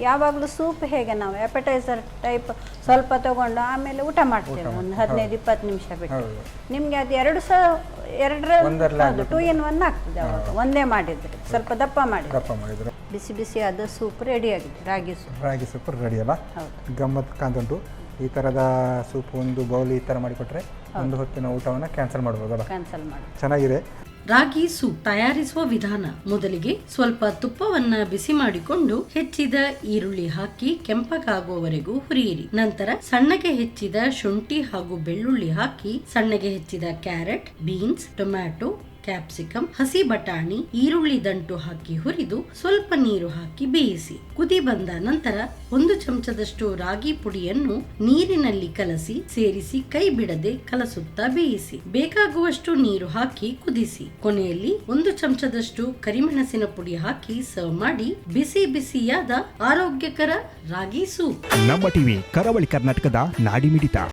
ಯಾವಾಗಲೂ ಸೂಪ್ ಹೇಗೆ ನಾವು ಅಪೆಟೈಸರ್ ಟೈಪ್ ಸ್ವಲ್ಪ ತಗೊಂಡು ಆಮೇಲೆ ಊಟ ಮಾಡ್ತೇವೆ ಒಂದು 15-20 ನಿಮಿಷ ಬಿಟ್ಟು. ನಿಮಗೆ ಅದು ಎರಡು 2 in 1 ಆಗ್ತದೆ ಅವಾಗ ಒಂದೇ ಮಾಡಿದ್ರೆ, ಸ್ವಲ್ಪ ದಪ್ಪ ಮಾಡಿದ್ರೆ. ಬಿಸಿ ಬಿಸಿ ಅದು ಸೂಪ್ ರೆಡಿ ಆಗಿದೆ, ರಾಗಿ ಸೂಪ್ ರೆಡಿ ಅಲ್ಲ. ಗಮ್ಮತ್ ಕಾಂತುಂಟು. ಈ ಥರದ ಸೂಪ್ ಒಂದು ಬೌಲ್ ಈ ಥರ ಮಾಡಿಕೊಟ್ರೆ ಒಂದು ಹೊತ್ತಿನ ಊಟವನ್ನು ಕ್ಯಾನ್ಸಲ್ ಮಾಡ್ಬೋದಲ್ಲ. ಚೆನ್ನಾಗಿದೆ. ರಾಗಿ ಸೂಪ್ ತಯಾರಿಸುವ ವಿಧಾನ: ಮೊದಲಿಗೆ ಸ್ವಲ್ಪ ತುಪ್ಪವನ್ನ ಬಿಸಿ ಮಾಡಿಕೊಂಡು ಹೆಚ್ಚಿದ ಈರುಳ್ಳಿ ಹಾಕಿ ಕೆಂಪಗಾಗುವವರೆಗೂ ಹುರಿಯಿರಿ. ನಂತರ ಸಣ್ಣಗೆ ಹೆಚ್ಚಿದ ಶುಂಠಿ ಹಾಗೂ ಬೆಳ್ಳುಳ್ಳಿ ಹಾಕಿ ಸಣ್ಣಗೆ ಹೆಚ್ಚಿದ ಕ್ಯಾರೆಟ್, ಬೀನ್ಸ್, ಟೊಮ್ಯಾಟೊ, ಕ್ಯಾಪ್ಸಿಕಮ್, ಹಸಿ ಬಟಾಣಿ, ಈರುಳ್ಳಿ ದಂಟು ಹಾಕಿ ಹುರಿದು ಸ್ವಲ್ಪ ನೀರು ಹಾಕಿ ಬೇಯಿಸಿ. ಕುದಿ ಬಂದ ನಂತರ 1 ಚಮಚದಷ್ಟು ರಾಗಿ ಪುಡಿಯನ್ನು ನೀರಿನಲ್ಲಿ ಕಲಸಿ ಸೇರಿಸಿ ಕೈ ಬಿಡದೆ ಕಲಸುತ್ತಾ ಬೇಯಿಸಿ. ಬೇಕಾಗುವಷ್ಟು ನೀರು ಹಾಕಿ ಕುದಿಸಿ. ಕೊನೆಯಲ್ಲಿ 1 ಚಮಚದಷ್ಟು ಕರಿಮೆಣಸಿನ ಪುಡಿ ಹಾಕಿ ಸರ್ವ್ ಮಾಡಿ. ಬಿಸಿ ಬಿಸಿಯಾದ ಆರೋಗ್ಯಕರ ರಾಗಿ ಸೂಪ್. ನಮ್ಮ ಟಿವಿ ಕರಾವಳಿ ಕರ್ನಾಟಕದ ನಾಡಿಮಿಡಿತ.